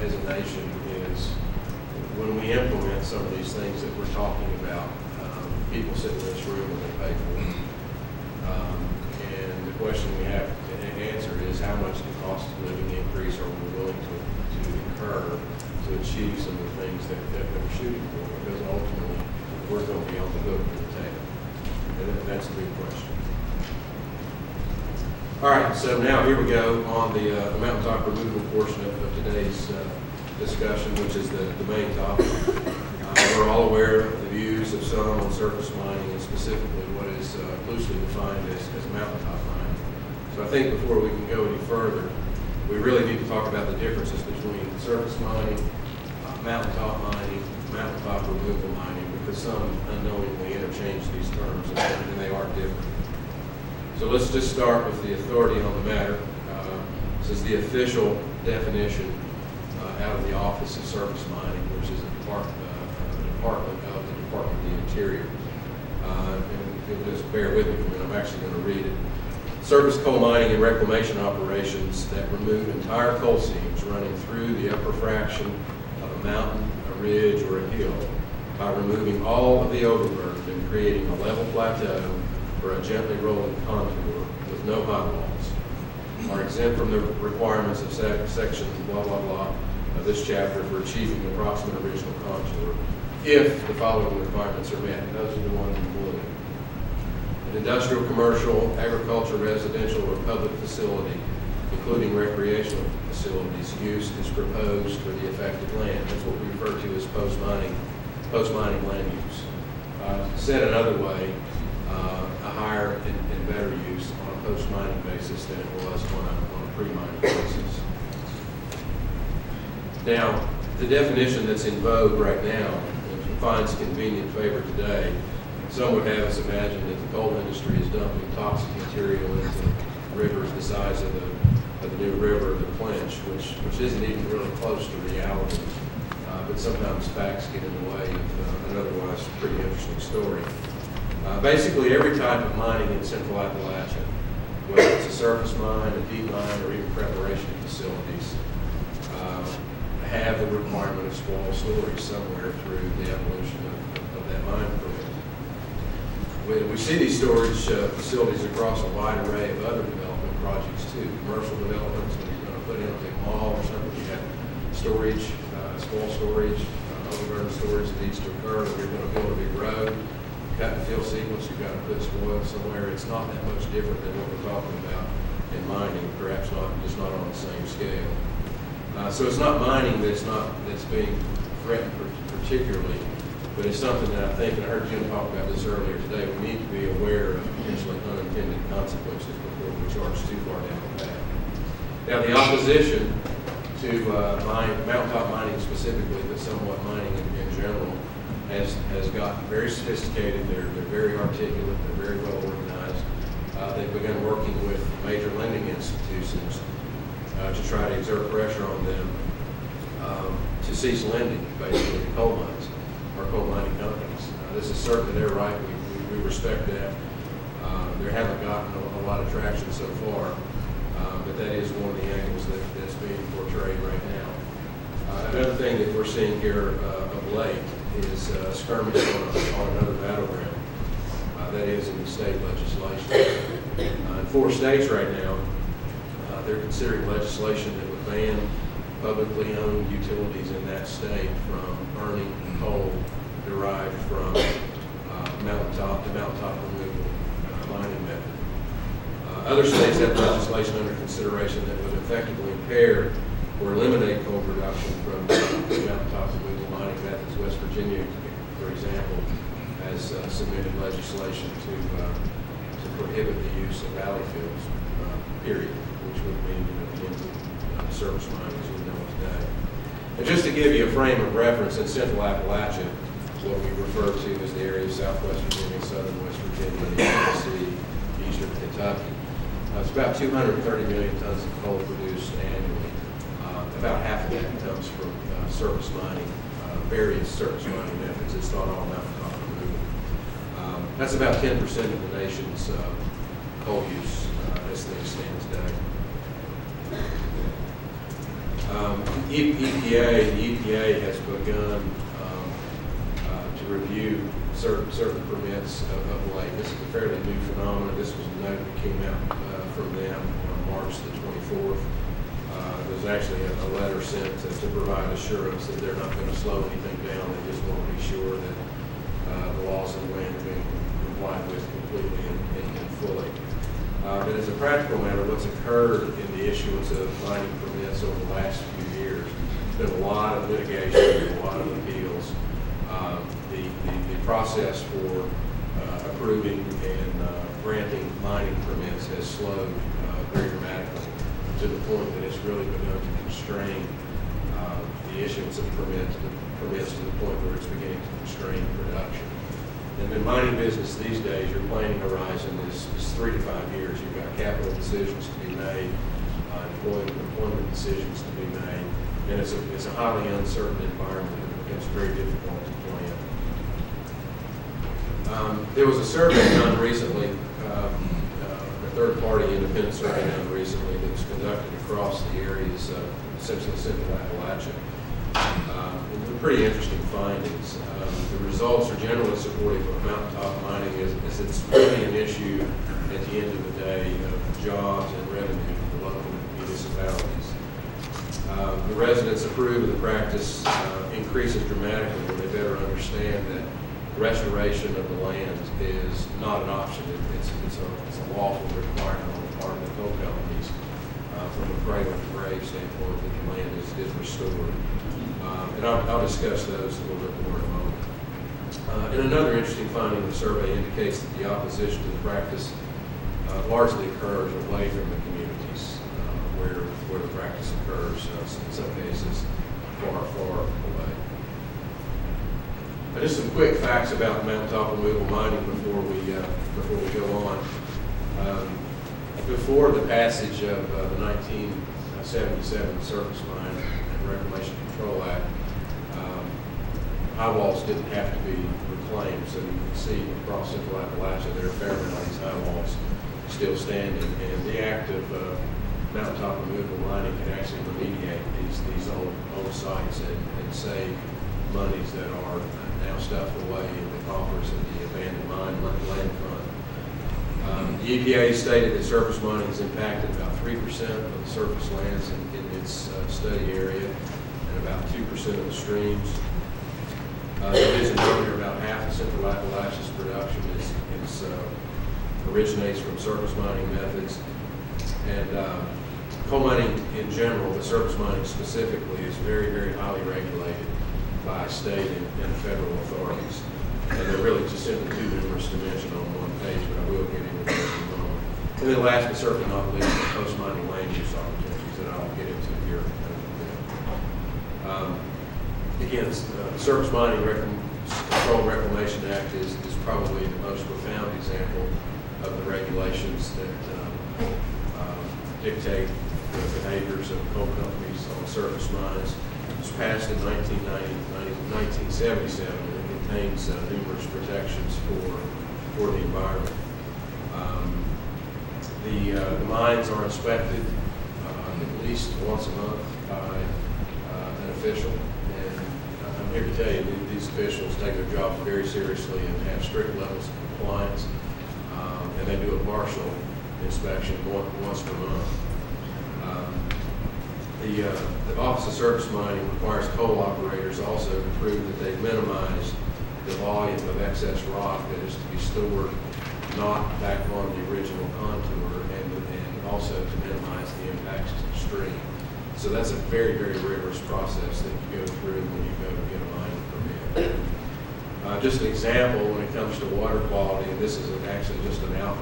as a nation is when we implement some of these things that we're talking about, people sitting in this room are going to pay for it. And the question we have to answer is how much the cost of living increase are we willing to incur to achieve some of the things that we're shooting for, because ultimately we're going to be on the hook for the tail. And that's the big question. All right, so now here we go on the mountaintop removal portion of today's discussion, which is the main topic. We're all aware of the views of some on surface mining, and specifically what is loosely defined as mountaintop mining. So I think before we can go any further, we really need to talk about the differences between surface mining, mountaintop mining, mountaintop removal mining, because some unknowingly interchange these terms and they are different. So let's just start with the authority on the matter. This is the official definition out of the Office of Surface Mining, which is a department of the Department of the Interior. And you'll just bear with me for a minute. I'm actually going to read it. Surface coal mining and reclamation operations that remove entire coal seams running through the upper fraction of a mountain, a ridge, or a hill by removing all of the overburden and creating a level plateau or a gently rolling contour with no high walls are exempt from the requirements of section blah, blah, blah of this chapter for achieving approximate original contour if the following requirements are met. And those are the ones in blue. An industrial, commercial, agriculture, residential, or public facility, including recreational facilities, use is proposed for the affected land. That's what we refer to as post-mining land use. Said another way, a higher and better use on a post-mining basis than it was on a pre-mining basis. Now, the definition that's in vogue right now, and finds convenient favor today, some would have us imagine that the coal industry is dumping toxic material into rivers the size of the new river, the Clinch, which isn't even really close to reality. But sometimes facts get in the way of an otherwise pretty interesting story. Basically, every type of mining in Central Appalachia, whether it's a surface mine, a deep mine, or even preparation facilities, have the requirement of spoil storage somewhere through the evolution of that mine permit. We see these storage facilities across a wide array of other development projects too. Commercial developments, when you're going to put in a big mall or something, you have storage, spoil storage, overburden storage that needs to occur. If you're going to build a big road, cut and fill sequence, you've got to put spoil somewhere. It's not that much different than what we're talking about in mining, perhaps just not on the same scale. So it's not mining that's being threatened particularly, but it's something that I think, and I heard Jim talk about this earlier today, we need to be aware of potentially unintended consequences before we charge too far down the path. Now, the opposition to mountaintop mining specifically, but somewhat mining in general, has gotten very sophisticated. They're very articulate. They're very well organized. They've begun working with major lending institutions to try to exert pressure on them to cease lending, basically, to coal mines or coal mining companies. This is certainly their right. We respect that. They haven't gotten a lot of traction so far, but that is one of the angles that's being portrayed right now. Another thing that we're seeing here of late is skirmish on another battleground. That is in the state legislation. In 4 states right now, they're considering legislation that would ban publicly owned utilities in that state from burning coal derived from the mountaintop removal mining method. Other states have legislation under consideration that would effectively impair or eliminate coal production from mountaintop removal mining methods. West Virginia, for example, has submitted legislation to prohibit the use of valley fields, period, which would mean the end of surface mining as we know it today. And just to give you a frame of reference, in Central Appalachia, what we refer to as the area of Southwest Virginia, Southern West Virginia, Tennessee, Eastern Kentucky, it's about 230 million tons of coal produced annually. About half of that comes from surface mining, various surface mining methods. It's not all mountaintop removal. That's about 10% of the nation's coal use as things stand today. EPA has begun to review certain permits of late. This is a fairly new phenomenon. This was a note that came out from them on March the 24th. There's actually a letter sent to provide assurance that they're not going to slow anything down. They just want to be sure that the laws of the land are being complied with completely and fully. But as a practical matter, what's occurred in the issuance of mining permits over the last few years, there's been a lot of litigation, a lot of appeals. The process for approving and granting mining permits has slowed very dramatically, to the point that it's really begun to constrain the issuance of permits to the point where it's beginning to constrain production. And in mining business these days, your planning horizon is 3 to 5 years. You've got capital decisions to be made, employment decisions to be made, and it's a highly uncertain environment, and it becomes very difficult to plan. There was a survey done recently, a third-party independent survey done recently that was conducted across the areas, essentially Central Appalachia. And pretty interesting findings. The results are generally supportive of mountaintop mining as it's really an issue at the end of the day of jobs and revenue for the local municipalities. The residents approve of the practice increases dramatically when they better understand that restoration of the land is not an option. It's a lawful requirement on the part of the coal companies from a cradle to grave standpoint that the land is restored. And I'll discuss those a little bit more in a moment. And another interesting finding of the survey indicates that the opposition to the practice largely occurs away from the communities where the practice occurs, in some cases far, far away. Just some quick facts about mountaintop removal mining before we go on. Before the passage of the 1977 Surface Mine and Reclamation Control Act, high walls didn't have to be reclaimed. So you can see across Central Appalachia there are a fair amount of these high walls still standing. And the act of mountaintop removal mining can actually remediate these old sites and save monies that are now stuffed away in the coffers of the abandoned mine land fund. The EPA stated that surface mining has impacted about 3% of the surface lands in its study area and about 2% of the streams. It is earlier, about half of Central Appalachia's production originates from surface mining methods. And coal mining in general, but surface mining specifically, is very, very highly regulated by state and federal authorities. And they're really just simply too numerous to mention on one page, but I will get into that in a moment. And then last but certainly not least, the post-mining land use opportunities that I'll get into here in a bit. Again, the Surface Mining Control and Reclamation Act is probably the most profound example of the regulations that dictate the behaviors of coal companies on surface mines. It was passed in 1977, and it contains numerous protections for the environment. The mines are inspected at least once a month by an official, and I'm here to tell you that these officials take their jobs very seriously and have strict levels of compliance, and they do a partial inspection once per month. The Office of Surface Mining requires coal operators also to prove that they've minimized the volume of excess rock that is to be stored not back on the original contour, and also to minimize the impacts to the stream. So that's a very, very rigorous process that you go through when you go to get a mining permit. Just an example when it comes to water quality, and this is actually just an output